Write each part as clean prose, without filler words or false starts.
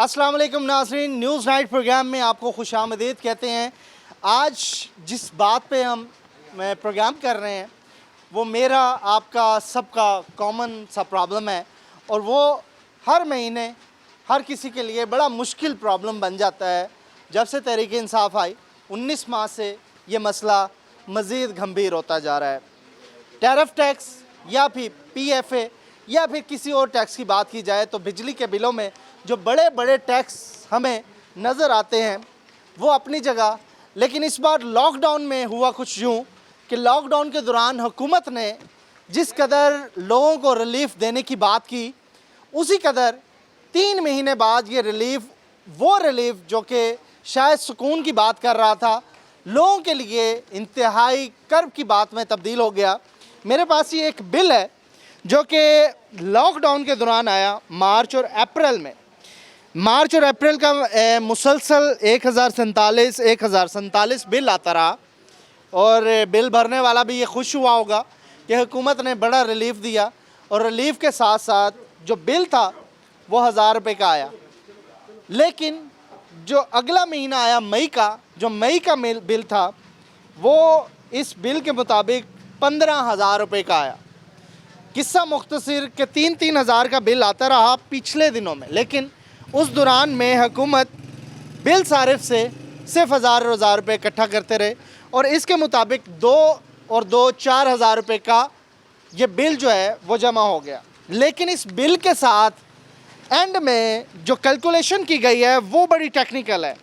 अस्सलाम वालेकुम नाज़रीन, न्यूज़ नाइट प्रोग्राम में आपको खुशामदीद कहते हैं। आज जिस बात पे हम प्रोग्राम कर रहे हैं वो मेरा आपका सबका कॉमन सा प्रॉब्लम है और वो हर महीने हर किसी के लिए बड़ा मुश्किल प्रॉब्लम बन जाता है। जब से तहरीक इंसाफ आई 19 माह से ये मसला मज़ीद गंभीर होता जा रहा है। टैरिफ टैक्स या फिर PFA या फिर किसी और टैक्स की बात की जाए तो बिजली के बिलों में जो बड़े बड़े टैक्स हमें नज़र आते हैं वो अपनी जगह, लेकिन इस बार लॉकडाउन में हुआ कुछ यूँ कि लॉकडाउन के दौरान हुकूमत ने जिस कदर लोगों को रिलीफ़ देने की बात की उसी कदर 3 महीने बाद ये रिलीफ़ जो कि शायद सुकून की बात कर रहा था, लोगों के लिए इंतहाई कर्ब की बात में तब्दील हो गया। मेरे पास ये एक बिल है जो कि लॉकडाउन के दौरान आया मार्च और अप्रैल का मुसलसल 1047 बिल आता रहा और बिल भरने वाला भी ये खुश हुआ होगा कि हुकूमत ने बड़ा रिलीफ़ दिया और रिलीफ़ के साथ साथ जो बिल था वो 1000 रुपये का आया। लेकिन जो अगला महीना आया मई का बिल था वो इस बिल के मुताबिक 15,000 रुपये का आया। किस्सा मुख्तसर के 3-3 हज़ार का बिल आता रहा पिछले दिनों में, लेकिन उस दौरान में हुकूमत बिल सारिफ से सिर्फ 1000 रुपये इकट्ठा करते रहे और इसके मुताबिक 4,000 रुपये का ये बिल जो है वो जमा हो गया। लेकिन इस बिल के साथ एंड में जो कैलकुलेशन की गई है वो बड़ी टेक्निकल है।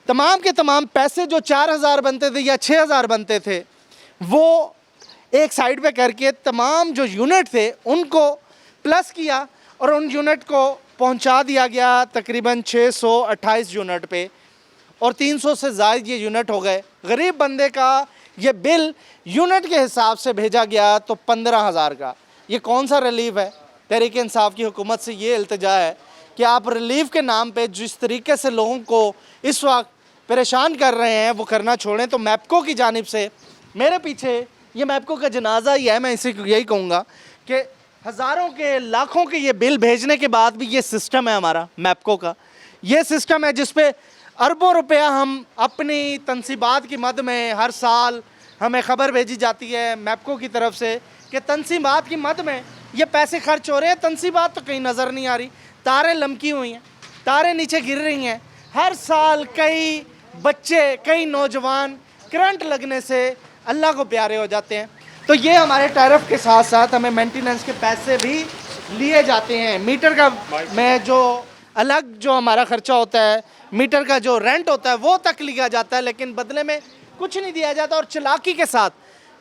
तमाम के तमाम पैसे जो 4,000 बनते थे या 6,000 बनते थे वो एक साइड पे करके तमाम जो यूनिट थे उनको प्लस किया और उन यूनिट को पहुंचा दिया गया तकरीबन 628 यूनिट पे और 300 से ज़ायद ये यूनिट हो गए। गरीब बंदे का ये बिल यूनिट के हिसाब से भेजा गया तो 15,000 का। ये कौन सा रिलीफ है? तहरीक इंसाफ की हुकूमत से ये इल्तिजा है कि आप रिलीफ के नाम पे जिस तरीके से लोगों को इस वक्त परेशान कर रहे हैं वो करना छोड़ें। तो मैप्को की जानिब से मेरे पीछे ये मैप्को का जनाजा ही है, मैं इसे यही कहूँगा कि हज़ारों के लाखों के ये बिल भेजने के बाद भी ये सिस्टम है हमारा मैप्को का। ये सिस्टम है जिस पे अरबों रुपया हम अपनी तनसीबात की मद में हर साल हमें ख़बर भेजी जाती है मैप्को की तरफ से कि तनसीबात की मद में ये पैसे खर्च हो रहे हैं। तनसीबात तो कहीं नज़र नहीं आ रही, तारें लमकी हुई हैं, तारें नीचे गिर रही हैं। हर साल कई बच्चे, कई नौजवान करंट लगने से अल्लाह को प्यारे हो जाते हैं। तो ये हमारे टैरिफ के साथ साथ हमें मेंटेनेंस के पैसे भी लिए जाते हैं। मीटर का में जो अलग जो हमारा ख़र्चा होता है, मीटर का जो रेंट होता है वो तक लिया जाता है, लेकिन बदले में कुछ नहीं दिया जाता। और चालाकी के साथ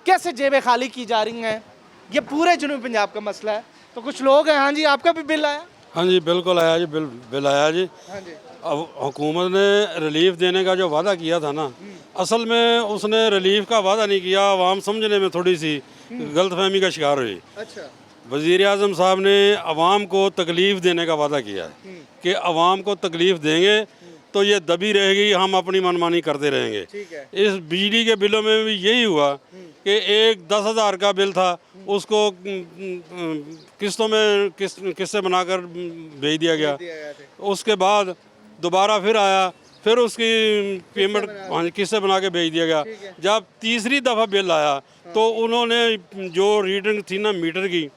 कैसे जेबें खाली की जा रही हैं, ये पूरे जुनूबी पंजाब का मसला है। तो कुछ लोग हैं। हाँ जी, आपका भी बिल आया? हाँ जी, बिल्कुल आया जी, बिल आया जी। हाँ जी। अब हुकूमत ने रिलीफ देने का जो वादा किया था ना, असल में उसने रिलीफ का वादा नहीं किया। आवाम समझने में थोड़ी सी गलतफहमी का शिकार हुई। अच्छा। वज़ीर आज़म साहब ने आवाम को तकलीफ़ देने का वादा किया है कि आवाम को तकलीफ़ देंगे तो ये दबी रहेगी, हम अपनी मनमानी करते रहेंगे। ठीक है। इस बिजली के बिलों में भी यही हुआ कि एक 10,000 का बिल था, उसको किस्तों में किस्तें बनाकर भेज दिया गया। उसके बाद दोबारा फिर आया, फिर उसकी पेमेंट किस्तें बना के भेज दिया गया। जब तीसरी दफ़ा बिल आया तो उन्होंने जो रीडिंग थी ना मीटर की,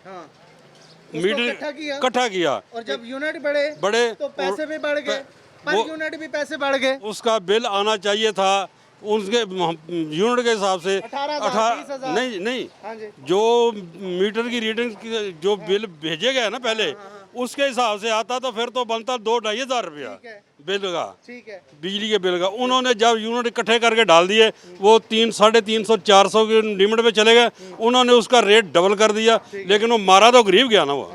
मीटर इकट्ठा किया और जब यूनिट बढ़े तो पैसे भी बढ़ गए, पर यूनिट भी पैसे बढ़ गए। उसका बिल आना चाहिए था उसके यूनिट के हिसाब से 18,000 नहीं हाँ जी। जो मीटर की रीडिंग जो बिल भेजे गए ना पहले उसके हिसाब से आता तो फिर तो बनता 2-2.5 हज़ार रुपया बिल का। ठीक है। बिजली के बिल का उन्होंने जब यूनिट इकट्ठे करके डाल दिए वो 300-350-400 की लिमिट पे चले गए। उन्होंने उसका रेट डबल कर दिया, लेकिन वो मारा तो गरीब गया ना। वो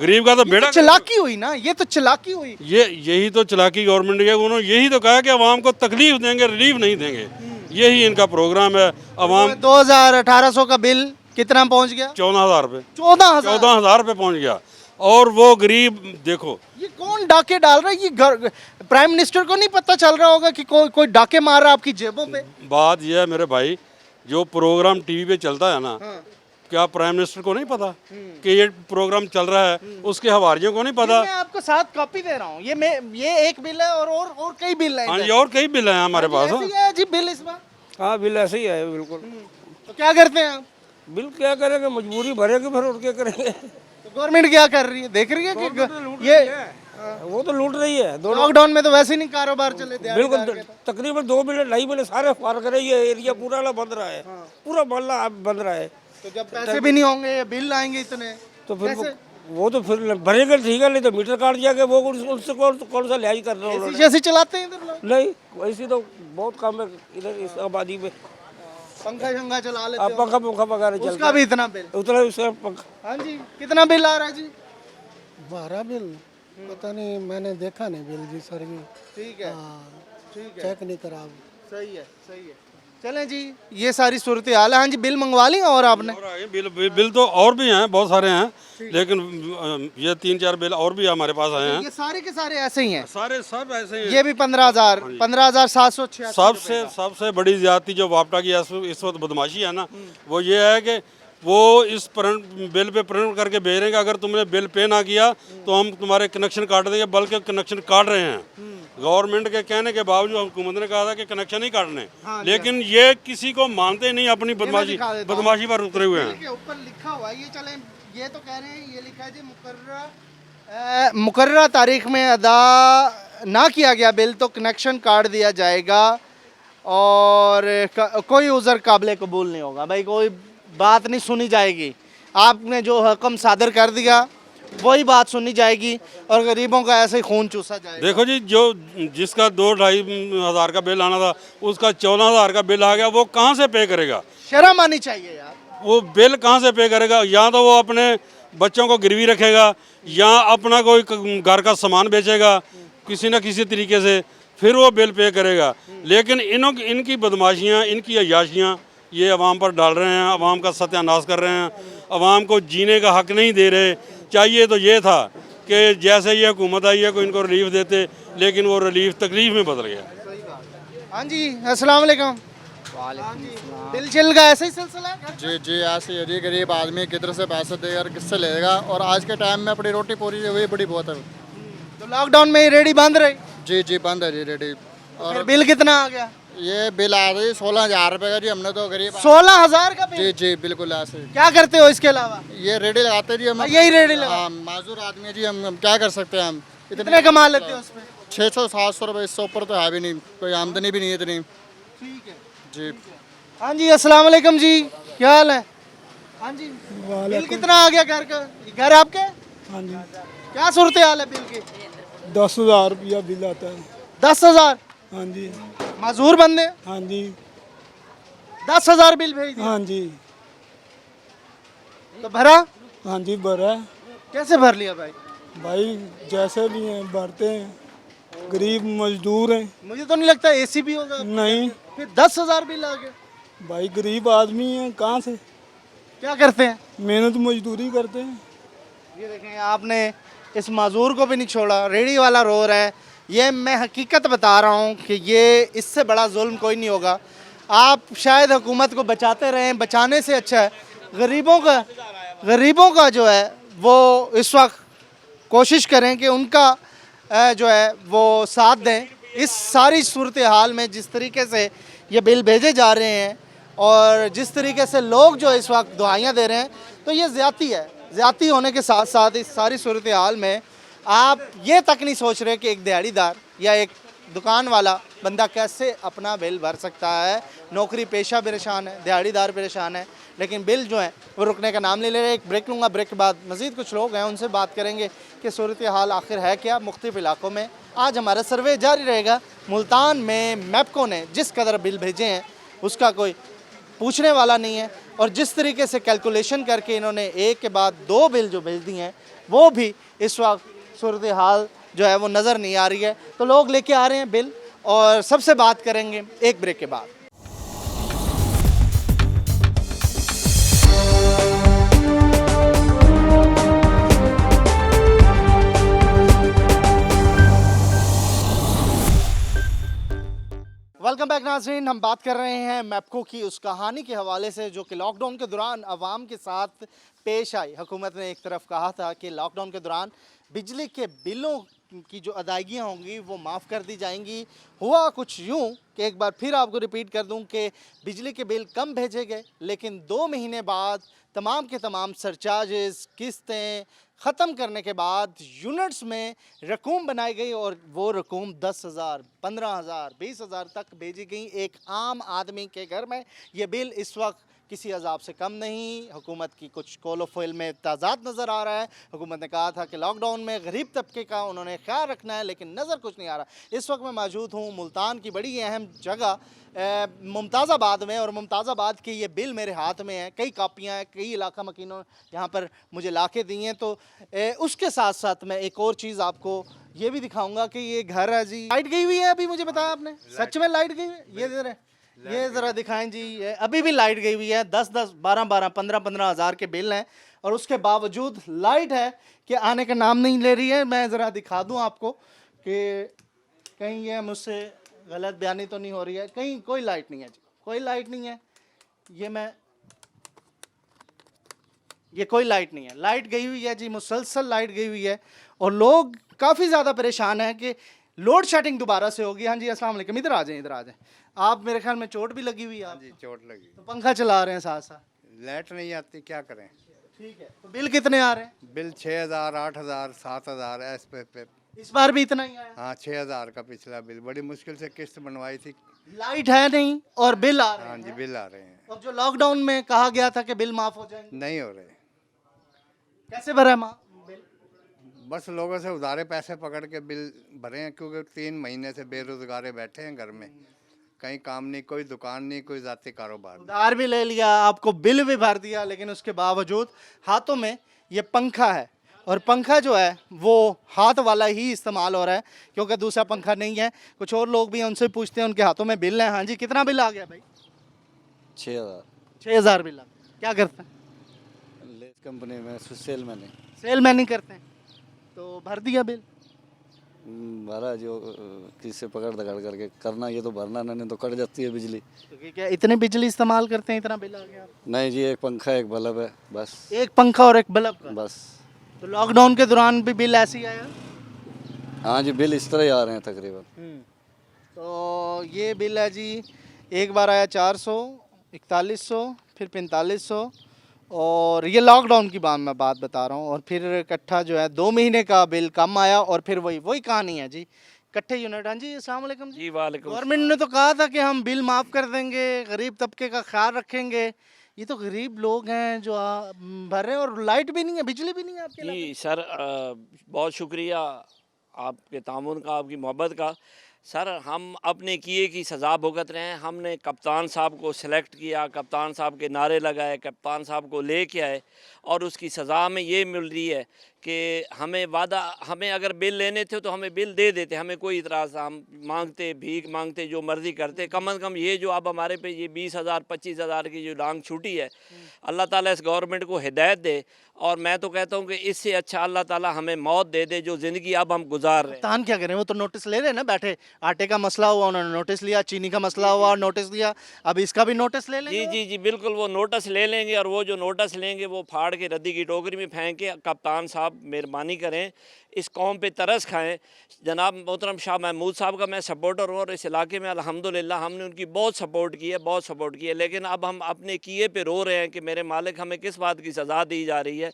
गरीब का तो बेड़ा चालाकी हुई ना, ये तो चालाकी हुई। यही तो चालाकी गवर्नमेंट की। उन्होंने यही तो कहा कि आवाम को तकलीफ देंगे, रिलीफ नहीं देंगे। यही इनका प्रोग्राम है। आवाम 2,1800 का बिल कितना पहुंच गया? 14,000 रुपये। 14,000 रुपये पहुँच गया। और वो गरीब देखो, ये कौन डाके डाल रहा है? ये प्राइम मिनिस्टर को नहीं पता चल रहा होगा कि कोई डाके मार रहा है आपकी जेबों पे? बात यह है मेरे भाई, जो प्रोग्राम टीवी पे चलता है ना, क्या प्राइम मिनिस्टर को नहीं पता कि ये प्रोग्राम चल रहा है? उसके हवारियों को नहीं पता? मैं आपको 7 कॉपी दे रहा हूँ, ये एक बिल है और कई बिल हैं हाँ इधर। जी, और कई बिल हैं हमारे पास। ऐसे ही है जी बिल इस बार। हाँ बिल ऐसे ही है बिल्कुल। तो क्या करते हैं आप? बिल क्या करेंगे, मजबूरी भरेंगे फिर और क्या करेंगे। तो गवर्नमेंट क्या कर रही है, देख रही है कि ये वो तो लूट रही है दोनों। लॉकडाउन में तो वैसे ही नहीं कारोबार चले, बिल्कुल तकरीबन 2 महीने 2.5 महीने सारे पार करे, ये एरिया पूरा ना बंद रहा है, पूरा मोहल्ला बंद रहा है। तो जब पैसे भी नहीं होंगे, बिल आएंगे इतने, तो फिर वो तो फिर भरेंगे ठीक है, नहीं तो मीटर काट जाएगा, वो उनसे कौन सा लिहाज कर रहे हैं उन्होंने? ऐसे चलाते हैं इधर लोग। नहीं ऐसी तो बहुत कम है इधर इस आबादी में। पंखा शंखा चला लेते आप हो, पंखा वगैरह चलता उसका भी इतना बिल। है उतना उसका पंखा। हाँ जी, कितना बिल आ रहा है जी? 12 बिल पता नहीं, मैंने देखा नहीं बिल जी सर जी। ठीक है, ठीक है, चेक नहीं करा। सही है, सही है। चलें जी, ये सारी सूरत हाल है। हाँ जी, बिल मंगवा ली और आपने? और आए बिल तो और भी हैं, बहुत सारे हैं, लेकिन ये 3-4 बिल और भी हमारे पास आए हैं। ये सारे के सारे ऐसे ही हैं? सारे सब ऐसे ही हैं। ये भी 15,786। सबसे बड़ी ज्यादती जो वापटा की इस वक्त बदमाशी है ना, वो ये है कि वो इस बिल पे प्रिंट करके भेज रहे हैं कि अगर तुमने बिल पे ना किया तो हम तुम्हारे कनेक्शन काट देंगे, बल्कि कनेक्शन काट रहे हैं। गवर्नमेंट के कहने के बावजूद हुकूमत ने कहा था कि कनेक्शन नहीं काटने, लेकिन ये किसी को मानते नहीं, अपनी बदमाशी पर उतरे हुए हैं। के ऊपर लिखा हुआ है, ये चलें, ये तो कह रहे हैं, ये लिखा है जी मुकर्ररा तारीख में अदा ना किया गया बिल तो कनेक्शन काट दिया जाएगा और कोई उज़र काबिल कबूल नहीं होगा। भाई कोई बात नहीं सुनी जाएगी, आपने जो हुक्म सादर कर दिया वही बात सुनी जाएगी और गरीबों का ऐसे ही खून चूसा जाएगा। देखो जी, जो जिसका 2-2.5 हज़ार का बिल आना था, उसका 14,000 का बिल आ गया, वो कहाँ से पे करेगा? शर्म आनी चाहिए यार। वो बिल कहाँ से पे करेगा? या तो वो अपने बच्चों को गिरवी रखेगा, या अपना कोई घर का सामान बेचेगा किसी न किसी तरीके से, फिर वो बिल पे करेगा। लेकिन इनकी बदमाशियाँ, इनकी अय्याशियाँ ये अवाम पर डाल रहे हैं, अवाम का सत्यानाश कर रहे हैं, अवाम को जीने का हक नहीं दे रहे। चाहिए तो ये था कि जैसे ये हुकूमत आई है कोई इनको रिलीफ देते, लेकिन वो रिलीफ तकलीफ में बदल गया। हाँ जी, अस्सलाम वालेकुम। बिल चिल का ऐसे ही सिलसिला है? जी ऐसे ही है जी, गरीब आदमी किधर से पैसे देगा और किससे लेगा, और आज के टाइम में अपनी रोटी पूरी हुई बड़ी बहुत है। तो लॉकडाउन में रेडी बंद रही? जी बंद है जी रेडी। और बिल कितना आ गया? ये बिल आ रही 16,000 रुपये का जी। हमने तो गरीब 16,000 का बिल? जी बिल्कुल ऐसे। क्या करते हो इसके अलावा? ये रेडी लगाते जी हम। यही रेडी लगा? माजूर आदमी है जी, हम क्या कर सकते हैं। हम कितने कमा लेते हो उसमें? 600-700 रुपये, इससे ऊपर तो है भी नहीं, कोई आमदनी भी नहीं है इतनी। ठीक है जी हाँ जी, अस्सलाम वालेकुम जी, क्या हाल है? हाँ जी, बिल कितना आ गया घर का? घर आपके? हाँ जी, क्या सूरत हाल है बिल की? 10,000 रुपया बिल आता है। 10,000? हाँ जी, मजदूर बंदे? हाँ जी, 10,000 बिल भेज दिया? हाँ जी, तो भरा? हाँ जी भरा है। कैसे भर लिया भाई? भाई जैसे भी हैं भरते हैं, गरीब मजदूर हैं। मुझे तो नहीं लगता एसी भी होगा। नहीं फिर 10,000 बिल आ गया? भाई गरीब आदमी हैं, कहाँ से क्या करते हैं? मेहनत मजदूरी करते हैं। ये देखें, आपने इस मजदूर को भी नहीं छोड़ा, रेडी वाला रो रहा है। ये मैं हकीकत बता रहा हूँ कि ये इससे बड़ा जुल्म कोई नहीं होगा। आप शायद हुकूमत को बचाते रहें, बचाने से अच्छा है गरीबों का जो है वो इस वक्त कोशिश करें कि उनका जो है वो साथ दें। इस सारी सूरत हाल में जिस तरीके से ये बिल भेजे जा रहे हैं और जिस तरीके से लोग जो इस वक्त दुआइयाँ दे रहे हैं, तो ये ज़्यादती है। ज़्यादती होने के साथ साथ इस सारी सूरत हाल में आप ये तक नहीं सोच रहे कि एक दिहाड़ीदार या एक दुकान वाला बंदा कैसे अपना बिल भर सकता है। नौकरी पेशा परेशान है, दिहाड़ीदार परेशान है, लेकिन बिल जो है वो रुकने का नाम नहीं ले रहे। एक ब्रेक लूँगा, ब्रेक के बाद मज़ीद कुछ लोग हैं उनसे बात करेंगे कि सूरत हाल आखिर है क्या मुख्तलिफ़ इलाकों में। आज हमारा सर्वे जारी रहेगा। मुल्तान में मैपको ने जिस कदर बिल भेजे हैं उसका कोई पूछने वाला नहीं है, और जिस तरीके से कैलकुलेशन करके इन्होंने एक के बाद 2 बिल जो भेज दिए हैं वो भी इस वक्त सूरत हाल जो है वो नज़र नहीं आ रही है। तो लोग लेके आ रहे हैं बिल, और सबसे बात करेंगे एक ब्रेक के बाद। वेलकम बैक नाज़रीन, हम बात कर रहे हैं मैप्को की उस कहानी के हवाले से जो कि लॉकडाउन के दौरान आवाम के साथ पेश आई। हुकूमत ने एक तरफ कहा था कि लॉकडाउन के दौरान बिजली के बिलों की जो अदायगियाँ होंगी वो माफ़ कर दी जाएंगी। हुआ कुछ यूँ कि एक बार फिर आपको रिपीट कर दूं कि बिजली के बिल कम भेजे गए, लेकिन 2 महीने बाद तमाम के तमाम सरचार्जेस, किस्तें ख़त्म करने के बाद यूनिट्स में रकूम बनाई गई और वो रकूम 10,000, 15,000, 20,000 तक भेजी गई एक आम आदमी के घर में। ये बिल इस वक्त किसी अजाब से कम नहीं। हुकूमत की कुछ कोलोफिल में ताज़ाद नज़र आ रहा है। हुकूमत ने कहा था कि लॉकडाउन में गरीब तबके का उन्होंने ख्याल रखना है, लेकिन नज़र कुछ नहीं आ रहा। इस वक्त मैं मौजूद हूँ मुल्तान की बड़ी अहम जगह मुमताज़ाबाद में, और मुमताज़ाबाद के ये बिल मेरे हाथ में है। कई कापियाँ हैं, कई इलाका मकीनों यहाँ पर मुझे ला के दी हैं। तो उसके साथ साथ मैं एक और चीज़ आपको ये भी दिखाऊँगा कि ये घर है जी। लाइट गई हुई है, अभी मुझे बताया आपने, सच में लाइट गई हुई है? ये ज़रा दिखाएं जी। ये अभी भी लाइट गई हुई है। 10-10, 12-12, 15-15 हज़ार के बिल हैं और उसके बावजूद लाइट है कि आने का नाम नहीं ले रही है। मैं ज़रा दिखा दूं आपको कि कहीं ये मुझसे गलत बयानी तो नहीं हो रही है। कहीं कोई लाइट नहीं है जी, कोई लाइट नहीं है। ये कोई लाइट नहीं है। लाइट गई हुई है जी, मुसलसल लाइट गई हुई है और लोग काफ़ी ज़्यादा परेशान हैं कि लोड शेडिंग दोबारा से होगी। हाँ जी, अस्सलाम वालेकुम। इधर आ जाएं, इधर आ जाएं। आप, मेरे ख्याल में चोट भी लगी हुई है आप? जी चोट लगी। तो पंखा चला रहे हैं साथ साथ। लाइट नहीं आती, क्या करें। ठीक है, तो बिल कितने आ रहे हैं? बिल 6,000, 8,000, 7,000 ऐसे पे। इस बार भी इतना ही आया? हाँ, 6,000 का पिछला बिल, बड़ी मुश्किल से किस्त बनवाई थी। लाइट है नहीं और बिल आ रहे हाँ हैं। जी, बिल आ रहे हैं। अब जो लॉकडाउन में कहा गया था कि बिल माफ हो जाएंगे, नहीं हो रहे। कैसे भरा है बिल? बस लोगों से उधारे पैसे पकड़ के बिल भरे हैं, क्योंकि 3 महीने से बेरोजगारे बैठे हैं घर में। कहीं काम नहीं, कोई दुकान नहीं, कोई जाती कारोबार नहीं। उधार भी ले लिया, आपको बिल भी भर दिया, लेकिन उसके बावजूद हाथों में ये पंखा है और पंखा जो है वो हाथ वाला ही इस्तेमाल हो रहा है क्योंकि दूसरा पंखा नहीं है। कुछ और लोग भी हैं, उनसे पूछते हैं, उनके हाथों में बिल है। हाँ जी, कितना बिल आ गया भाई? 6,000। 6,000 बिल आ गया। क्या करते हैं? लेस कंपनी में सेल मैंने सेल मैन ही करते हैं, तो भर दिया बिल। भरा जो किससे पकड़ दकड़ करके करना, ये तो भरना नहीं तो कट जाती है बिजली। तो क्या इतने बिजली इस्तेमाल करते हैं, इतना बिल आ गया आपको? नहीं जी, एक पंखा एक बल्ब है बस। एक पंखा और एक बल्ब का? बस। तो लॉकडाउन के दौरान भी बिल ऐसे ही आया? हाँ जी, बिल इस तरह ही आ रहे हैं तकरीबन। तो ये बिल है जी, एक बार आया 400, 4100, फिर 4500, और ये लॉकडाउन की मैं बात बता रहा हूँ। और फिर इकट्ठा जो है 2 महीने का बिल कम आया और फिर वही कहानी है जी, इकट्ठे यूनिट। हाँ जी, अस्सलाम वालेकुम जी। वालेकुम। गवर्नमेंट ने तो कहा था कि हम बिल माफ़ कर देंगे, गरीब तबके का ख्याल रखेंगे। ये तो गरीब लोग हैं जो भर रहे हैं और लाइट भी नहीं है, बिजली भी नहीं है आपके जी सर, बहुत शुक्रिया आपके तामुन का, आपकी मोहब्बत का। सर, हम अपने किए की सज़ा भुगत रहे हैं। हमने कप्तान साहब को सिलेक्ट किया, कप्तान साहब के नारे लगाए, कप्तान साहब को लेके आए और उसकी सज़ा हमें ये मिल रही है कि हमें अगर बिल लेने थे तो हमें बिल दे देते, हमें कोई इतराज़। हम मांगते, भीख मांगते, जो मर्ज़ी करते। कम से कम ये जो अब हमारे पे ये 20,000, 25,000 की जो डांग छूटी है, अल्लाह ताला इस गवर्नमेंट को हिदायत दे। और मैं तो कहता हूँ कि इससे अच्छा अल्लाह ताला हमें मौत दे दे, जो ज़िंदगी अब हम गुजार रहे हैं। कप्तान क्या करें, वो तो नोटिस ले रहे हैं ना बैठे। आटे का मसला हुआ, उन्होंने नोटिस लिया, चीनी का मसला हुआ, नोटिस दिया, अब इसका भी नोटिस ले लेंगे। जी जी जी, बिल्कुल वो नोटिस ले लेंगे और वो जो नोटिस लेंगे वो फाड़ के रद्दी की टोकरी में फेंक के। कप्तान साहब मेहरबानी करें, इस कौम पे तरस खाएं। जनाब मोहतरम शाह महमूद साहब का मैं सपोर्टर हूँ और इस इलाके में अल्हम्दुलिल्लाह हमने उनकी बहुत सपोर्ट की है, बहुत सपोर्ट की है। लेकिन अब हम अपने किए पे रो रहे हैं कि मेरे मालिक, हमें किस बात की सज़ा दी जा रही है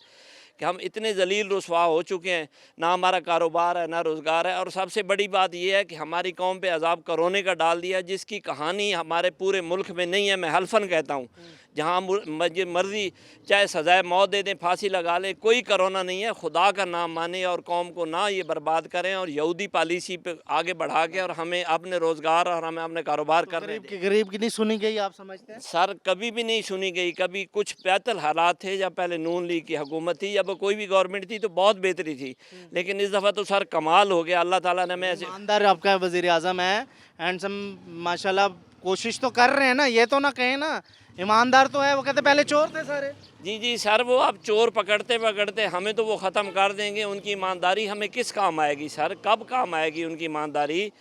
कि हम इतने जलील रुसवा हो चुके हैं। ना हमारा कारोबार है, ना रोज़गार है, और सबसे बड़ी बात यह है कि हमारी कौम पे अजाब कोरोना का डाल दिया, जिसकी कहानी हमारे पूरे मुल्क में नहीं है। मैं हल्फन कहता हूँ, जहाँ मर्ज़ी चाहे सज़ाए मौत दे दें, फांसी लगा लें, कोई कोरोना नहीं है। खुदा का नाम माने और कौम को ना ये बर्बाद करें और यहूदी पॉलिसी पे आगे बढ़ा के और हमें अपने रोज़गार और हमें अपने कारोबार करने दें। गरीब की नहीं सुनी गई, आप समझते हैं? सर, कभी भी नहीं सुनी गई। कभी कुछ बेहतर हालात थे जब पहले नून लीग की हुकूमत थी, जब कोई भी गवर्नमेंट थी तो बहुत बेहतरी थी। लेकिन इस दफ़ा तो सर कमाल हो गया। अल्लाह ताला ने हमें ऐसे। ईमानदार आपका वज़ीर आज़म है, हैंडसम माशाल्लाह, कोशिश तो कर रहे हैं ना, ये तो ना कहें ना ईमानदार तो है। वो कहते पहले चोर थे सारे। जी जी सर, वो अब चोर पकड़ते पकड़ते हमें तो वो ख़त्म कर देंगे। उनकी ईमानदारी हमें किस काम आएगी सर? कब काम आएगी उनकी ईमानदारी?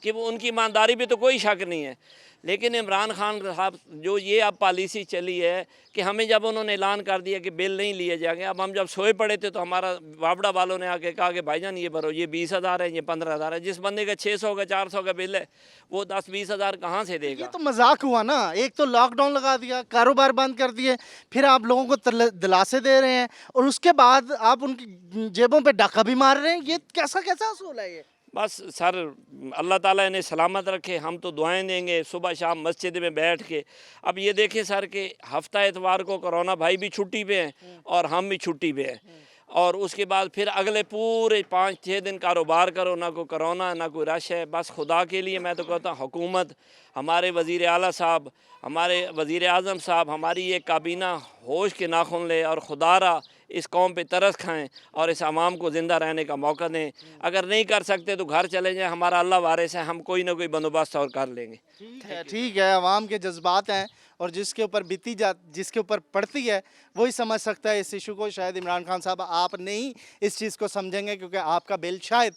कि वो उनकी ईमानदारी पे तो कोई शक नहीं है। लेकिन इमरान खान साहब जो ये अब पॉलिसी चली है कि हमें जब उन्होंने ऐलान कर दिया कि बिल नहीं लिए जाएंगे, अब हम जब सोए पड़े थे तो हमारा वापडा वालों ने आके कहा कि भाईजान ये भरो, ये 20,000 है, ये 15,000 है। जिस बंदे का 600 का 400 का बिल है वो 10-20 हज़ार कहाँ से ये देगा? तो मजाक हुआ ना। एक तो लॉकडाउन लगा दिया, कारोबार बंद कर दिए, फिर आप लोगों को दिलासे दे रहे हैं और उसके बाद आप उनकी जेबों पे डाका भी मार रहे हैं। ये कैसा कैसा असूल है ये? बस सर अल्लाह ताला इन्हें सलामत रखे, हम तो दुआएं देंगे सुबह शाम मस्जिद में बैठ के। अब ये देखें सर कि हफ्ता एतवार को कोरोना भाई भी छुट्टी पे हैं और हम भी छुट्टी पे हैं, और उसके बाद फिर अगले पूरे 5-6 दिन कारोबार करो, ना कोई कोरोना ना कोई रश है। बस खुदा के लिए मैं तो कहता हूँ हुकूमत, हमारे वज़ीर आला साहब, हमारे वज़ीर आज़म साहब, हमारी ये काबीना होश के नाखुन ले और खुदारा इस कौम पे तरस खाएं और इस आवाम को ज़िंदा रहने का मौका दें। अगर नहीं कर सकते तो घर चले जाएं, हमारा अल्लाह वारिस है, हम कोई ना कोई बंदोबस्त और कर लेंगे। ठीक है, आवाम के जज्बात हैं और जिसके ऊपर जिसके ऊपर पड़ती है वही समझ सकता है इस इशू को। शायद इमरान खान साहब आप नहीं इस चीज़ को समझेंगे क्योंकि आपका बिल शायद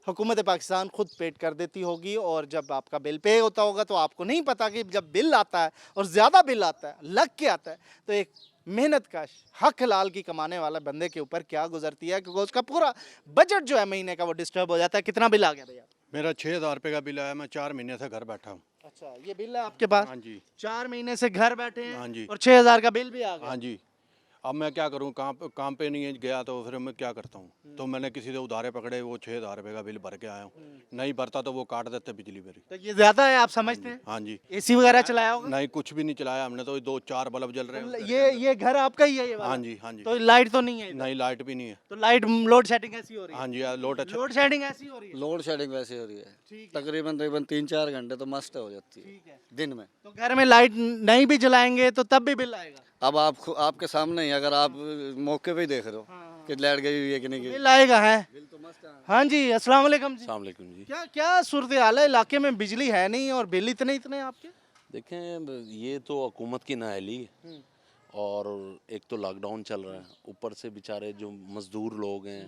हुकूमत पाकिस्तान खुद पेड कर देती होगी, और जब आपका बिल पे होता होगा तो आपको नहीं पता कि जब बिल आता है और ज़्यादा बिल आता है, लग के आता है, तो एक मेहनत का हक हलाल की कमाने वाला बंदे के ऊपर क्या गुजरती है, क्योंकि उसका पूरा बजट जो है महीने का वो डिस्टर्ब हो जाता है। कितना बिल आ गया भैया? मेरा 6,000 रुपये का बिल आया, मैं 4 महीने से घर बैठा हूँ। अच्छा, ये बिल है आपके पास? हाँ जी। 4 महीने से घर बैठे हैं? हाँ जी। और 6,000 का बिल भी आ गया? हाँ जी। अब मैं क्या करूँ, काम पे नहीं गया तो फिर मैं क्या करता हूँ, तो मैंने किसी से उधारे पकड़े, वो 6,000 रुपये का बिल भर के आया हूँ। नहीं भरता तो वो काट देते बिजली मेरी। तो ये ज़्यादा है आप समझते हैं? हाँ जी। एसी वगैरह चलाया होगा? नहीं, कुछ भी नहीं चलाया हमने, तो 2-4 बल्ब जल रहे हैं। ये घर आपका ही है ये वाला? हाँ जी, हाँ जी। तो लाइट तो नहीं है इधर? नहीं, लाइट भी नहीं है। तो लाइट लोड शेडिंग ऐसी हो रही है? हाँ जी, लोड अच्छा। लोड शेडिंग ऐसी हो रही है? लोड शेडिंग वैसे हो रही है, तकरीबन 3-4 घंटे तो मस्त हो जाती है ठीक है। दिन में। तो घर में लाइट नहीं भी जलाएंगे तो तब भी बिल आएगा? अब आपके सामने ही, अगर आप मौके पे ही देख रहे हो कि लाइट गई हुई है कि नहीं गई। बिल आएगा है? हाँ जी, अस्सलाम वालेकुम जी। अस्सलाम वालेकुम जी। क्या सूरत हाल है? इलाके में बिजली है नहीं और बिल इतने इतने आपके? देखें, ये तो हुकूमत की नाअहली है, और एक तो लॉकडाउन चल रहा है, ऊपर से बेचारे जो मज़दूर लोग हैं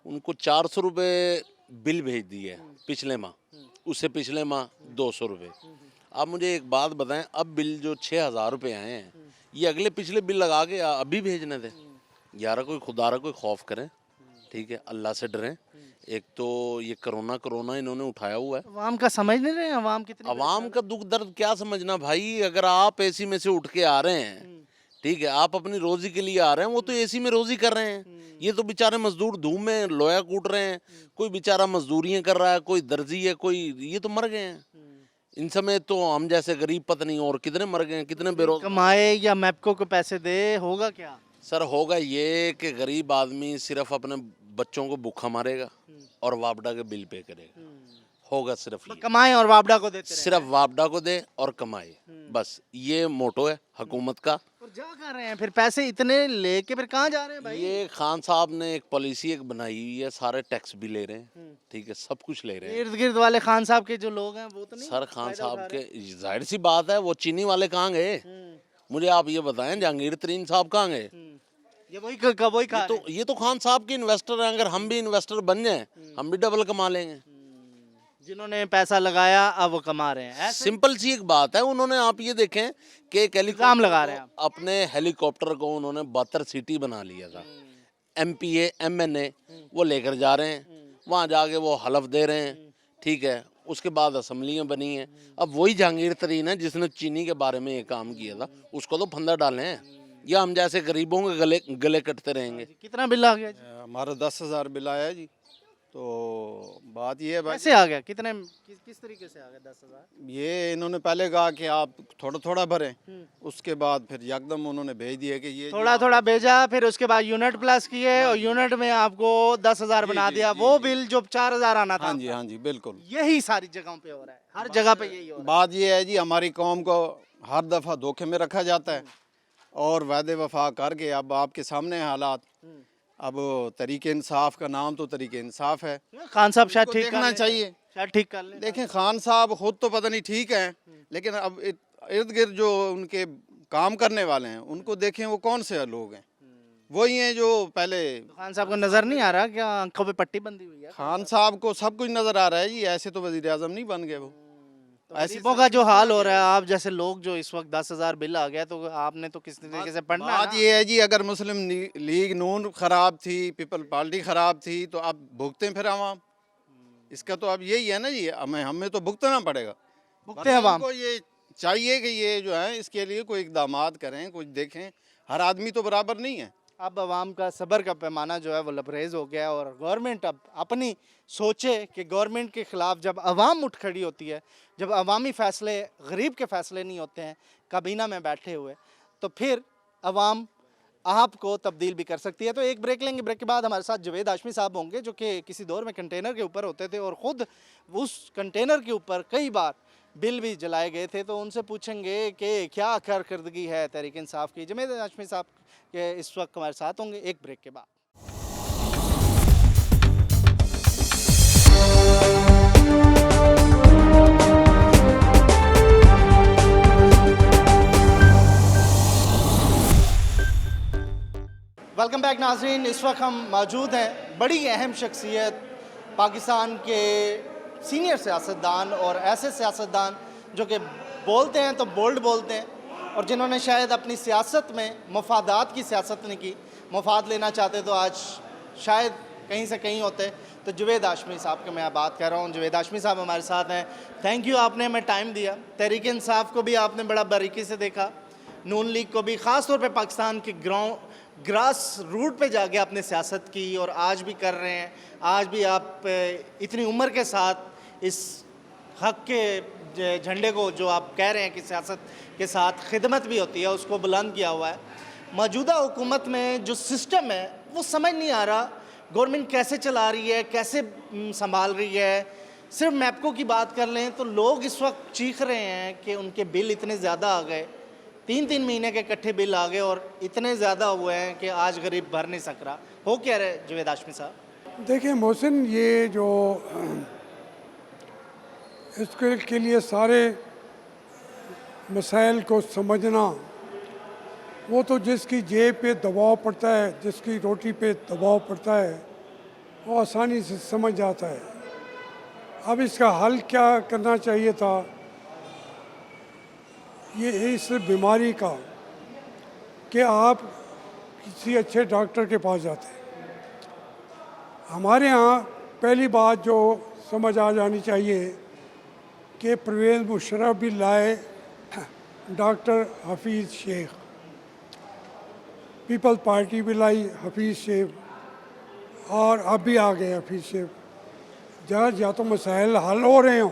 उनको 400 रुपये बिल भेज दिए पिछले माह, उससे पिछले माह 200 रुपये। आप मुझे एक बात बताएं, अब बिल जो 6,000 रुपये आए हैं, ये अगले पिछले बिल लगा के अभी भेजने थे? यार कोई खुदारा कोई खौफ करें, ठीक है, अल्लाह से डरें। एक तो ये कोरोना इन्होंने उठाया हुआ है। आवाम का समझ नहीं रहे, आवाम कितनी अवाम का दुख दर्द क्या समझना भाई? अगर आप एसी में से उठ के आ रहे हैं, ठीक है, आप अपनी रोजी के लिए आ रहे हैं, वो तो एसी में रोजी कर रहे हैं। ये तो बेचारे मजदूर धूप में लोया कूट रहे हैं, कोई बेचारा मजदूरियां कर रहा है, कोई दर्जी है, कोई, ये तो मर गए हैं। इन समय तो हम जैसे गरीब पत्नी और कितने मर गए हैं, कितने बेरोजगार कमाए या मैपको को पैसे दे, होगा क्या? सर होगा ये कि गरीब आदमी सिर्फ अपने बच्चों को भूखा मारेगा और वापडा के बिल पे करेगा। होगा सिर्फ ये, कमाए और वापडा को देते रहे। सिर्फ वापडा को दे और कमाए, बस ये मोटो है हुकूमत का। और जा कहाँ रहे हैं फिर पैसे इतने लेके? फिर कहाँ जा रहे हैं भाई? ये खान साहब ने एक पॉलिसी एक बनाई हुई है, सारे टैक्स भी ले रहे हैं, ठीक है, सब कुछ ले रहे हैं। इर्द गिर्द वाले खान साहब के जो लोग हैं वो तो नहीं सर खान फायदा साहब उठा के, रहे? जाहिर सी बात है, वो चीनी वाले कहाँ गए? मुझे आप ये बताएं, जहांगीर तरीन साहब कहाँ गए? ये वही खा रहे हैं। ये तो खान साहब के इन्वेस्टर हैं। अगर हम भी इन्वेस्टर बन जाएं, हम भी डबल कमा लेंगे। जिन्होंने पैसा लगाया अब वो कमा रहे हैं, ऐसे सिंपल सी एक बात है, उन्होंने, आप ये देखें कि एक इल्जाम लगा रहे हैं आप। अपने हेलीकॉप्टर को उन्होंने 72 सीटी बना लिया था। MPA MNA वो लेकर जा रहे हैं, वहाँ जाके वो हलफ दे रहे हैं, ठीक है, उसके बाद असम्बलियाँ बनी हैं। अब वही जहांगीर तरीन है जिसने चीनी के बारे में ये काम किया था, उसको तो फंदा डाले हैं, या हम जैसे गरीबों के गले कटते रहेंगे? कितना बिल आ गया जी? हमारा 10,000 बिल आया जी। तो बात ये है भाई, कैसे आ गया? किस तरीके से आ गया 10,000? ये इन्होंने पहले कहा कि आप थोड़ा थोड़ा भरें, उसके बाद फिर यकदम उन्होंने भेज दिया कि ये थोड़ा थोड़ा भेजा, फिर उसके बाद यूनिट प्लस किए और यूनिट में आपको 10,000 बना दिया। वो बिल जो 4,000 आना था, हाँ जी बिल्कुल। यही सारी जगहों पे हो रहा है, हर जगह पे यही हो रहा है। बात ये है जी, हमारी कौम को हर दफ़ा धोखे में रखा जाता है और वादे वफा करके अब आपके सामने है हालात। अब तरीके इंसाफ का नाम तो तरीके इंसाफ है, खान साहब शायद उनको ठीक देखना कर लें, चाहिए। शायद ठीक कर ले। देखें, खान साहब खुद तो पता नहीं ठीक हैं, लेकिन अब इर्द गिर्द जो उनके काम करने वाले हैं उनको देखें, वो कौन से लोग हैं? वही हैं जो पहले। खान साहब को नजर नहीं आ रहा क्या आंखों पे पट्टी बंधी हुई है? खान साहब को सब कुछ नज़र आ रहा है जी, ऐसे तो वज़ीर आज़म नहीं बन गए वो। ऐसी गरीबों का जो हाल हो रहा है, आप जैसे लोग जो इस वक्त 10,000 बिल आ गया, तो आपने तो किसी तरीके से पढ़ना है बात ना। ये है जी, अगर मुस्लिम लीग नून खराब थी, पीपल पार्टी खराब थी, तो अब भुगते फिर आवाम। इसका तो अब यही है ना जी, हमें तो भुगतना पड़ेगा। भुगते हैं अवाम। को ये चाहिए कि ये जो है इसके लिए कोई इकदामात करें, कुछ देखें। हर आदमी तो बराबर नहीं है। अब अवाम का सब्र का पैमाना जो है वो लबरेज हो गया है, और गवर्नमेंट अब अपनी सोचे कि गवर्नमेंट के ख़िलाफ़ जब अवाम उठ खड़ी होती है, जब अवामी फ़ैसले, गरीब के फ़ैसले नहीं होते हैं काबीना में बैठे हुए, तो फिर अवाम आपको तब्दील भी कर सकती है। तो एक ब्रेक लेंगे, ब्रेक के बाद हमारे साथ जवेद हाशमी साहब होंगे, जो कि किसी दौर में कंटेनर के ऊपर होते थे और ख़ुद उस कंटेनर के ऊपर कई बार बिल भी जलाए गए थे। तो उनसे पूछेंगे कि क्या कारकर्दगी है तहरीक इंसाफ की। जवेद हाशमी साहब के इस वक्त हमारे साथ होंगे एक ब्रेक के बाद। वेलकम बैक नाज़रीन, इस वक्त हम मौजूद हैं बड़ी अहम शख्सियत पाकिस्तान के सीनियर सियासतदान, और ऐसे सियासतदान जो कि बोलते हैं तो बोल्ड बोलते हैं, और जिन्होंने शायद अपनी सियासत में मफादात की सियासत नहीं की। मफाद लेना चाहते तो आज शायद कहीं से कहीं होते। तो जवेद हाशमी साहब की मैं बात कर रहा हूँ। जवेद हाशमी साहब हमारे साथ हैं। थैंक यू, आपने हमें टाइम दिया। तहरीक इंसाफ को भी आपने बड़ा बारीकी से देखा, नून लीग को भी, ख़ास तौर पे पाकिस्तान के ग्रास रूट पे जाके आपने सियासत की, और आज भी कर रहे हैं। आज भी आप इतनी उम्र के साथ इस हक़ के झंडे को, जो आप कह रहे हैं कि सियासत के साथ खिदमत भी होती है, उसको बुलंद किया हुआ है। मौजूदा हुकूमत में जो सिस्टम है वो समझ नहीं आ रहा, गवर्नमेंट कैसे चला रही है, कैसे संभाल रही है। सिर्फ मैप्को की बात कर लें तो लोग इस वक्त चीख रहे हैं कि उनके बिल इतने ज़्यादा आ गए, 3-3 महीने के इकट्ठे बिल आ गए, और इतने ज़्यादा हुए हैं कि आज गरीब भर नहीं सक रहा। हो क्या रहे जवेद हाशमी साहब? देखिए मोहसिन, ये जो इसके लिए सारे मसाइल को समझना, वो तो जिसकी जेब पे दबाव पड़ता है, जिसकी रोटी पे दबाव पड़ता है, वो आसानी से समझ जाता है। अब इसका हल क्या करना चाहिए था, ये इस बीमारी का, कि आप किसी अच्छे डॉक्टर के पास जाते हैं। हमारे यहाँ पहली बात जो समझ आ जानी चाहिए कि परवेज़ मुशर्रफ भी लाए doctor Hafeez Sheikh, people party भी लाई हफीज़ शेख, और अब भी आ गए हफीज़ शेख। या तो मसाइल हल हो रहे हों,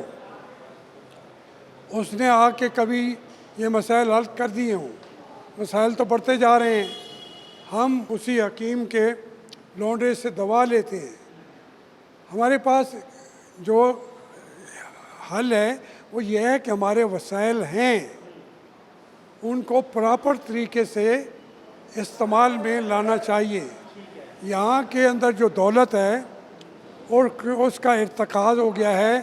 उसने आके कभी ये मसाइल हल कर दिए हों। मसाइल तो बढ़ते जा रहे हैं, हम उसी हकीम के लौंडे से दवा लेते हैं। हमारे पास जो हल है वो ये है कि हमारे वसाइल हैं, उनको प्रॉपर तरीके से इस्तेमाल में लाना चाहिए। यहाँ के अंदर जो दौलत है और उसका इर्तकाज़ हो गया है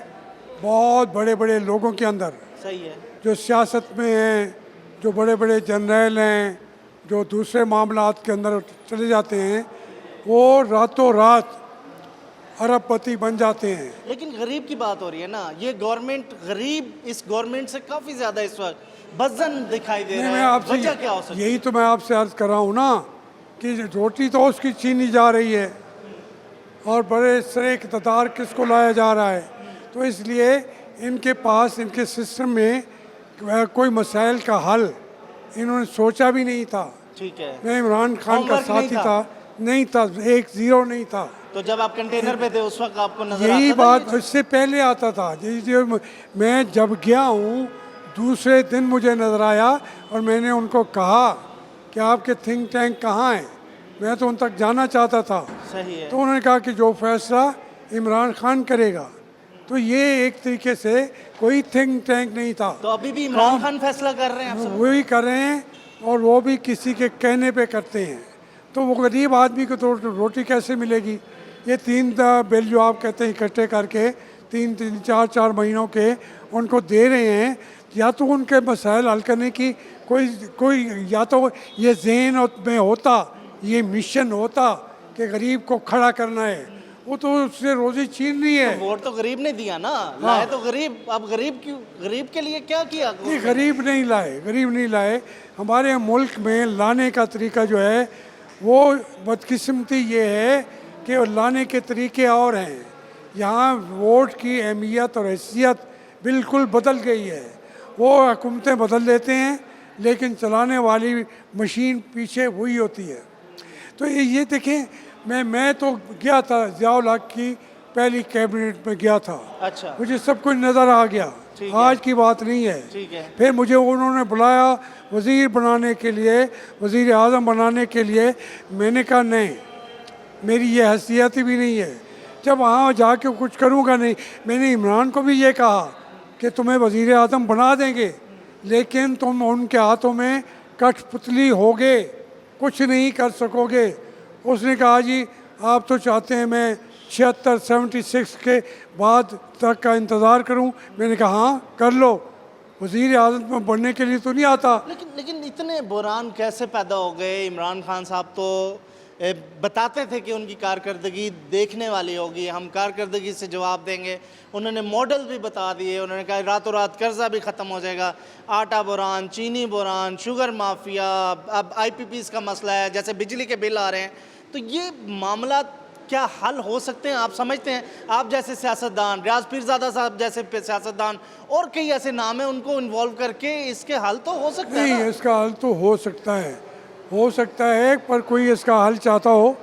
बहुत बड़े बड़े लोगों के अंदर, सही है, जो सियासत में हैं, जो बड़े बड़े जनरल हैं, जो दूसरे मामलात के अंदर चले जाते हैं, वो रातों रात अरबपति बन जाते हैं। लेकिन गरीब की बात हो रही है ना, ये गवर्नमेंट, गरीब इस गवर्नमेंट से काफ़ी ज़्यादा इस वक्त बदजन दिखाई दे रहा मैं है। आपसे वजह क्या हो सकती है? यही तो मैं आपसे अर्ज कर रहा हूँ ना, कि रोटी तो उसकी छीनी जा रही है, और बड़े सरे इक़्तिदार किसको लाया जा रहा है। तो इसलिए इनके पास, इनके सिस्टम में कोई मसाइल का हल इन्होंने सोचा भी नहीं था। ठीक है, मैं इमरान खान का होमवर्क नहीं साथी था। था, नहीं था, 1-0 नहीं था। तो जब आप कंटेनर पे थे उस वक्त आपको नजर यही आता था बात ये? इससे पहले आता था। मैं जब गया हूँ दूसरे दिन मुझे नज़र आया, और मैंने उनको कहा कि आपके थिंक टैंक कहाँ हैं, मैं तो उन तक जाना चाहता था। सही है। तो उन्होंने कहा कि जो फैसला इमरान खान करेगा। तो ये एक तरीके से कोई थिंक टैंक नहीं था। तो अभी भी इमरान खान फैसला कर रहे हैं आप सब? वही कर रहे हैं, और वो भी किसी के कहने पे करते हैं। तो वो गरीब आदमी को तो रोटी कैसे मिलेगी? ये 3 बिल जो आप कहते हैं इकट्ठे करके 3-3, 4-4 महीनों के उनको दे रहे हैं, या तो उनके मसाइल हल करने की कोई या तो ये ज़हन में होता, ये मिशन होता कि गरीब को खड़ा करना है, वो तो उससे रोजी छीननी है। वोट तो गरीब ने दिया ना, लाए तो गरीब। अब गरीब क्यों, गरीब के लिए क्या किया? ये गरीब नहीं लाए, गरीब नहीं लाए। हमारे मुल्क में लाने का तरीका जो है वो बदकिस्मती ये है कि लाने के तरीके और हैं। यहाँ वोट की अहमियत और हैसियत बिल्कुल बदल गई है। वो हुकूमतें बदल देते हैं लेकिन चलाने वाली मशीन पीछे वही होती है। तो ये देखें, मैं तो गया था, ज़ियाउल हक की पहली कैबिनेट में गया था। अच्छा, मुझे सब कुछ नज़र आ गया। ठीक आज की बात नहीं है। ठीक है। फिर मुझे उन्होंने बुलाया वज़ीर बनाने के लिए, वज़ीर आज़म बनाने के लिए। मैंने कहा नहीं, मेरी ये हैसियत भी नहीं है, जब वहाँ जाके कुछ करूँगा नहीं। मैंने इमरान को भी ये कहा कि तुम्हें वज़ीर आज़म बना देंगे लेकिन तुम उनके हाथों में कठपुतली होगे, कुछ नहीं कर सकोगे। उसने कहा जी आप तो चाहते हैं मैं 76 के बाद तक का इंतज़ार करूं। मैंने कहा हाँ कर लो, वज़ीर आज़म में बनने के लिए तो नहीं आता। लेकिन इतने बुरान कैसे पैदा हो गए? इमरान खान साहब तो बताते थे कि उनकी कारकर्दगी देखने वाली होगी, हम कारकर्दगी से जवाब देंगे। उन्होंने मॉडल भी बता दिए, उन्होंने कहा रातों रात कर्जा भी ख़त्म हो जाएगा। आटा बुरान, चीनी बुरान, शुगर माफिया, अब IPPs का मसला है, जैसे बिजली के बिल आ रहे हैं। तो ये मामला क्या हल हो सकते हैं आप समझते हैं? आप जैसे सियासतदान, रियाज पीरज़ादा साहब जैसे सियासतदान और कई ऐसे नाम हैं, उनको इन्वॉल्व करके इसके हल तो हो सकता है नहीं, ना? इसका हल तो हो सकता है पर कोई इसका हल चाहता हो,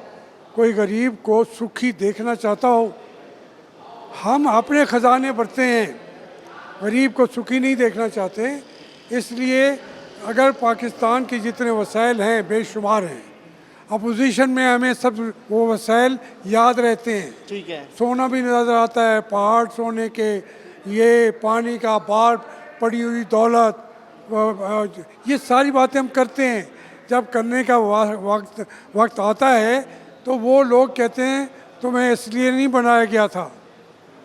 कोई गरीब को सुखी देखना चाहता हो। हम अपने ख़जाने भरते हैं, गरीब को सुखी नहीं देखना चाहते। इसलिए अगर पाकिस्तान के जितने वसाइल हैं बेशुमार हैं, अपोजिशन में हमें सब वो वसाइल याद रहते हैं। ठीक है। सोना भी नज़र आता है, पहाड़ सोने के, ये पानी का बाढ़ पड़ी हुई दौलत, ये सारी बातें हम करते हैं। जब करने का वक्त आता है तो वो लोग कहते हैं तुम्हें इसलिए नहीं बनाया गया था।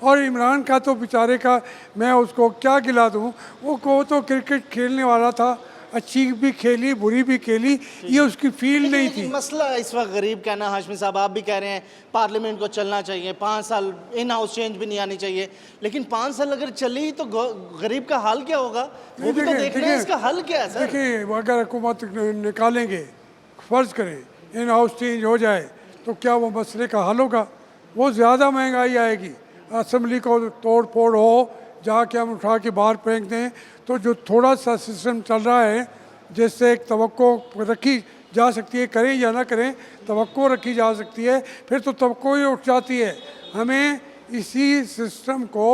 और इमरान का तो बेचारे का मैं उसको क्या गिला दूँ, वो तो क्रिकेट खेलने वाला था, अच्छी भी खेली बुरी भी खेली, ये उसकी फील्ड नहीं थी। मसला इस वक्त गरीब कहना, हाशमी साहब आप भी कह रहे हैं पार्लियामेंट को चलना चाहिए, 5 साल इन हाउस चेंज भी नहीं आनी चाहिए। लेकिन 5 साल अगर चली तो गरीब का हाल क्या होगा वो भी तो देखना है। इसका हल क्या है सर? देखिए, अगर हुकूमत निकालेंगे, फ़र्ज़ करें इन हाउस चेंज हो जाए तो क्या वो मसले का हल होगा? वो ज़्यादा महंगाई आएगी, असम्बली को तोड़ फोड़ हो, जाके हम उठा के बाहर फेंक दें। तो जो थोड़ा सा सिस्टम चल रहा है जिससे एक तवक्को रखी जा सकती है, करें या ना करें तवक्को रखी जा सकती है, फिर तो तवक्को ही उठ जाती है। हमें इसी सिस्टम को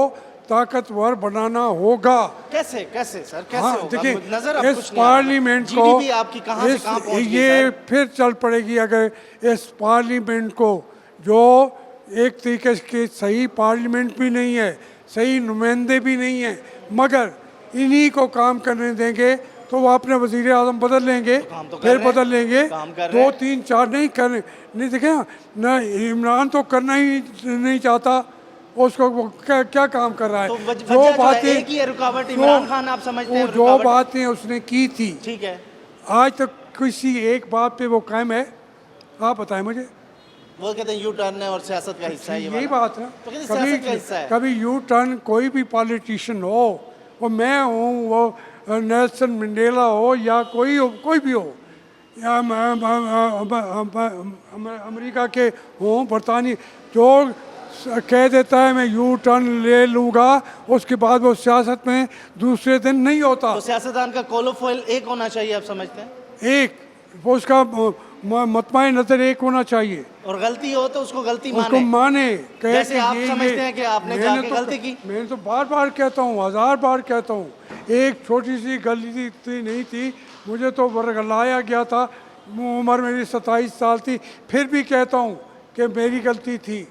ताकतवर बनाना होगा। कैसे कैसे सर, कैसे हाँ, होगा? देखिए नजर अब इस कुछ नहीं आ रहा। पार्लियामेंट को GDP आपकी कहाँ से कहाँ पहुँच गई ये सर? फिर चल पड़ेगी अगर इस पार्लियामेंट को, जो एक तरीके की सही पार्लियामेंट भी नहीं है, सही नुमाइंदे भी नहीं है, मगर इन्हीं को काम करने देंगे तो वो अपने वज़ीर आज़म बदल लेंगे, फिर बदल लेंगे, 2 3 4 नहीं करने नहीं। देखे ना, इमरान तो करना ही नहीं चाहता, उसको वो क्या काम कर रहा है। तो जो बातें एक ही है रुकावट, इमरान खान आप समझते हैं जो रुकावट? बातें उसने की थी, ठीक है, आज तक किसी एक बात पे वो कायम है? आप बताएं मुझे। वो कहते हैं यू टर्न है और सियासत का हिस्सा है ये यही वाला। बात है। तो कहते हैं सियासत का हिस्सा है। कभी यू टर्न कोई भी पॉलिटिशियन हो, वो मैं हूँ, वो नेल्सन मंडेला हो या कोई भी हो, या अमेरिका के हों, बरतानी, जो कह देता है मैं यू टर्न ले लूँगा, उसके बाद वो सियासत में दूसरे दिन नहीं होता। तो सियासतदान का कोलोफोइल एक होना चाहिए आप समझते हैं? एक वो उसका मतमाए नज़र एक होना चाहिए, और गलती हो तो उसको गलती उसको माने। जैसे आप समझते हैं कि आपने जाके गलती की। मैंने तो बार बार कहता हूँ, 1000 बार कहता हूँ, एक छोटी सी गलती नहीं थी, मुझे तो वर्गलाया गया था, उम्र मेरी 27 साल थी, फिर भी कहता हूँ कि मेरी गलती थी,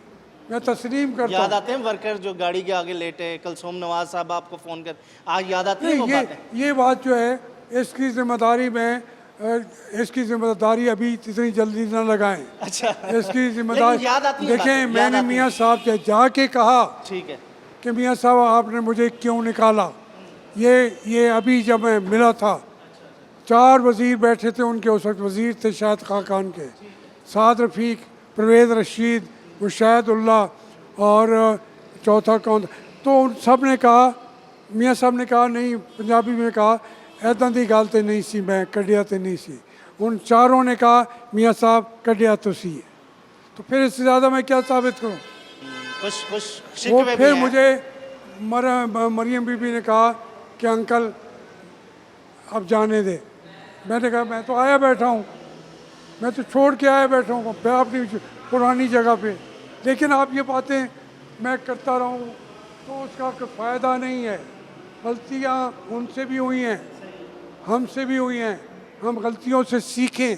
मैं तस्लीम करता हूँ। याद आते हैं वर्कर जो गाड़ी के आगे लेटे, कलसूम नवाज साहब आपको फ़ोन कर, आज याद आती है वो बातें? ये बात जो है, इसकी जिम्मेदारी में इसकी जिम्मेदारी अभी इतनी जल्दी ना लगाएं। अच्छा, इसकी जिम्मेदारी याद आती है देखें, बातें, मैंने याद मियाँ साहब से जाके कहा, ठीक है, कि मियाँ साहब आपने मुझे क्यों निकाला। ये अभी जब मैं मिला था, 4 वज़ीर बैठे थे उनके, उस वक्त वज़ीर थे शाहिद खाकान के, साद रफ़ीक, परवेज़ रशीद, मुशाहिदुल्लाह और चौथा कौन था? तो उन सब ने कहा, मियाँ साहब ने कहा नहीं, पंजाबी में कहा ऐदा दी गल ते नहीं सी, मैं कढ़िया ते नहीं सी। उन चारों ने कहा मियाँ साहब कढ़िया तो सी है। तो फिर इससे ज़्यादा मैं क्या साबित करूँ? कुछ वो शिकवे भी फिर हैं। मुझे मरियम बीबी ने कहा कि अंकल अब जाने दे। मैंने कहा मैं तो आया बैठा हूँ, मैं तो छोड़ के आया बैठा हूँ अपनी पुरानी जगह पे, लेकिन आप ये बातें मैं करता रहूँ तो उसका कोई फ़ायदा नहीं है। गलतियाँ उनसे भी हुई हैं, हमसे भी हुई हैं, हम गलतियों से सीखें,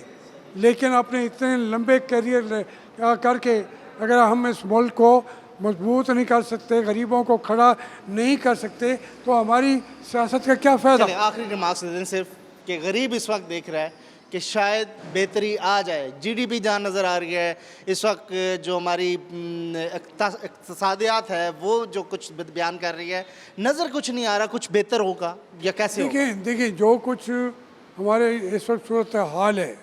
लेकिन अपने इतने लंबे करियर करके अगर हम इस मुल्क को मजबूत नहीं कर सकते, गरीबों को खड़ा नहीं कर सकते, तो हमारी सियासत का क्या फ़ायदा? चलिए आखिरी रिमार्क्स दे दें सिर्फ कि गरीब इस वक्त देख रहा है कि शायद बेहतरी आ जाए, जीडीपी जहाँ नज़र आ रही है इस वक्त, जो हमारी इक़्तिसादियात है वो जो कुछ बयान कर रही है, नज़र कुछ नहीं आ रहा कुछ बेहतर होगा या कैसे होगा? देखिए जो कुछ हमारे इस वक्त सूरत हाल है,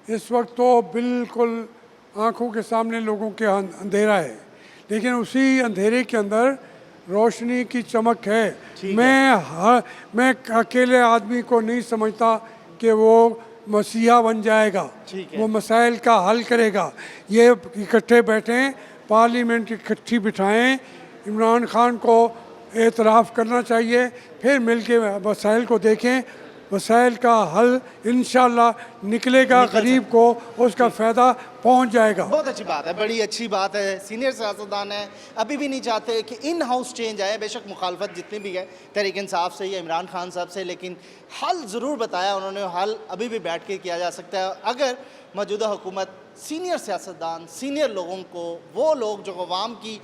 इस वक्त तो बिल्कुल आंखों के सामने लोगों के अंधेरा है, लेकिन उसी अंधेरे के अंदर रोशनी की चमक है। मैं अकेले आदमी को नहीं समझता कि वो मसीहा बन जाएगा, वो मसाइल का हल करेगा। ये इकट्ठे बैठें, पार्लियामेंट इकट्ठी बिठाएं, इमरान खान को एतराफ़ करना चाहिए, फिर मिलके मसाइल को देखें, मसाइल का हल इंशाल्लाह निकलेगा, गरीब को उसका फ़ायदा पहुंच जाएगा। बहुत अच्छी बात है, बड़ी अच्छी बात है। सीनियर सियासतदान है, अभी भी नहीं चाहते कि इन हाउस चेंज आए, बेशक मुखालफत जितनी भी है तहरीक इंसाफ से या इमरान खान साहब से, लेकिन हल ज़रूर बताया उन्होंने, हल अभी भी बैठ के किया जा सकता है अगर मौजूदा हुकूमत सीनियर सियासतदान, सीनियर लोगों को, वो लोग जो अवाम की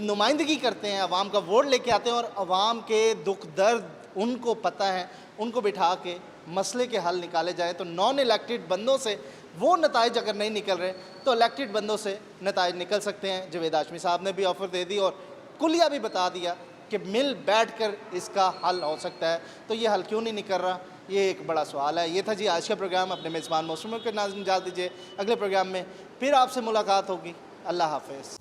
नुमाइंदगी करते हैं, अवाम का वोट लेके आते हैं और अवाम के दुख दर्द उनको पता है, उनको बिठा के मसले के हल निकाले जाए। तो नॉन इलेक्टेड बंदों से वो नताइज अगर नहीं निकल रहे तो इलेक्टेड बंदों से नताइज निकल सकते हैं। जवेद हाशमी साहब ने भी ऑफ़र दे दी और कुलिया भी बता दिया कि मिल बैठकर इसका हल हो सकता है। तो ये हल क्यों नहीं निकल रहा, ये एक बड़ा सवाल है। ये था जी आज का प्रोग्राम। अपने मेज़बान मौसम के नाज़रीन इजाज़त दीजिए, अगले प्रोग्राम में फिर आपसे मुलाकात होगी। अल्लाह हाफ़िज़।